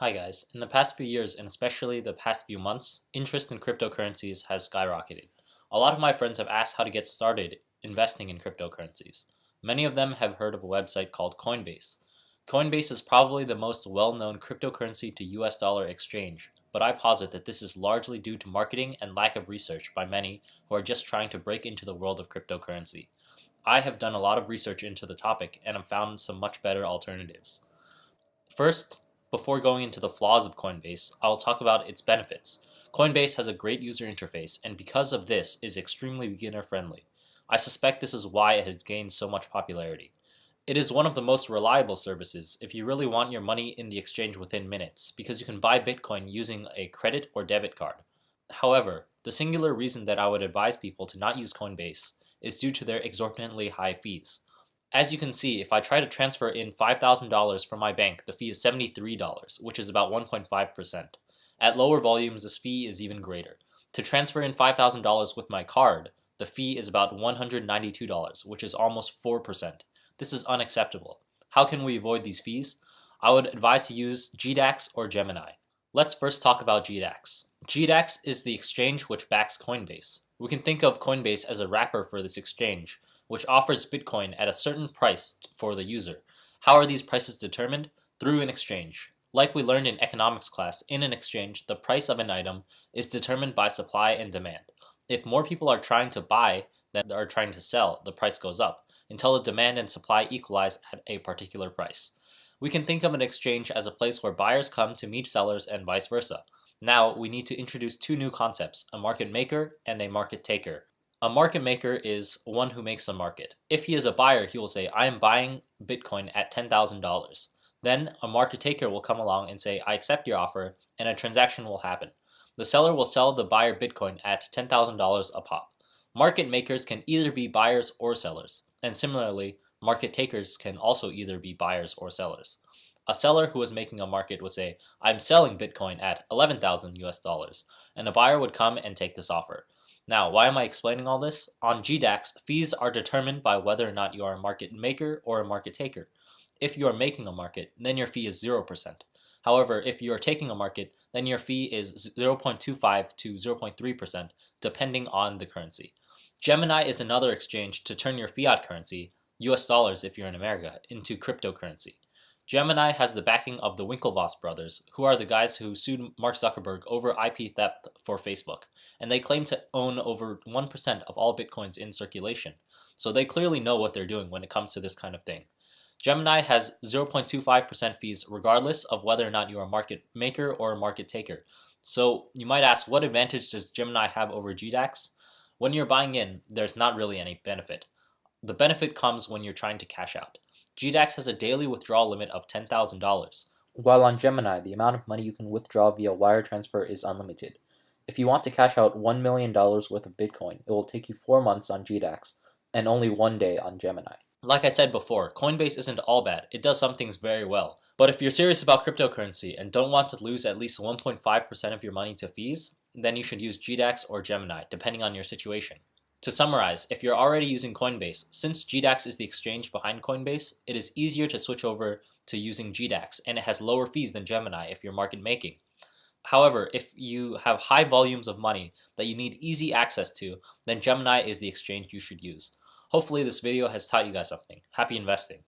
Hi guys, in the past few years and especially the past few months, interest in cryptocurrencies has skyrocketed. A lot of my friends have asked how to get started investing in cryptocurrencies. Many of them have heard of a website called Coinbase. Coinbase is probably the most well-known cryptocurrency to US dollar exchange, but I posit that this is largely due to marketing and lack of research by many who are just trying to break into the world of cryptocurrency. I have done a lot of research into the topic and have found some much better alternatives. First, before going into the flaws of Coinbase, I'll talk about its benefits. Coinbase has a great user interface and because of this is extremely beginner friendly. I suspect this is why it has gained so much popularity. It is one of the most reliable services if you really want your money in the exchange within minutes because you can buy Bitcoin using a credit or debit card. However, the singular reason that I would advise people to not use Coinbase is due to their exorbitantly high fees. As you can see, if I try to transfer in $5,000 from my bank, the fee is $73, which is about 1.5%. At lower volumes, this fee is even greater. To transfer in $5,000 with my card, the fee is about $192, which is almost 4%. This is unacceptable. How can we avoid these fees? I would advise to use GDAX or Gemini. Let's first talk about GDAX. GDAX is the exchange which backs Coinbase. We can think of Coinbase as a wrapper for this exchange, which offers Bitcoin at a certain price for the user. How are these prices determined? Through an exchange. Like we learned in economics class, in an exchange, the price of an item is determined by supply and demand. If more people are trying to buy than are trying to sell, the price goes up, until the demand and supply equalize at a particular price. We can think of an exchange as a place where buyers come to meet sellers and vice versa. Now, we need to introduce two new concepts, a market maker and a market taker. A market maker is one who makes a market. If he is a buyer, he will say, I am buying Bitcoin at $10,000. Then a market taker will come along and say, I accept your offer, and a transaction will happen. The seller will sell the buyer Bitcoin at $10,000 a pop. Market makers can either be buyers or sellers, and similarly, market takers can also either be buyers or sellers. A seller who is making a market would say, I'm selling Bitcoin at 11,000 US dollars, and a buyer would come and take this offer. Now, why am I explaining all this? On GDAX, fees are determined by whether or not you are a market maker or a market taker. If you are making a market, then your fee is 0%. However, if you are taking a market, then your fee is 0.25 to 0.3%, depending on the currency. Gemini is another exchange to turn your fiat currency, US dollars if you're in America, into cryptocurrency. Gemini has the backing of the Winklevoss brothers, who are the guys who sued Mark Zuckerberg over IP theft for Facebook, and they claim to own over 1% of all Bitcoins in circulation, so they clearly know what they're doing when it comes to this kind of thing. Gemini has 0.25% fees regardless of whether or not you're a market maker or a market taker. So you might ask, what advantage does Gemini have over GDAX? When you're buying in, there's not really any benefit. The benefit comes when you're trying to cash out. GDAX has a daily withdrawal limit of $10,000, while on Gemini, the amount of money you can withdraw via wire transfer is unlimited. If you want to cash out $1 million worth of Bitcoin, it will take you 4 months on GDAX and only 1 day on Gemini. Like I said before, Coinbase isn't all bad. It does some things very well. But if you're serious about cryptocurrency and don't want to lose at least 1.5% of your money to fees, then you should use GDAX or Gemini, depending on your situation. To summarize, if you're already using Coinbase, since GDAX is the exchange behind Coinbase, it is easier to switch over to using GDAX, and it has lower fees than Gemini if you're market making. However, if you have high volumes of money that you need easy access to, then Gemini is the exchange you should use. Hopefully this video has taught you guys something. Happy investing!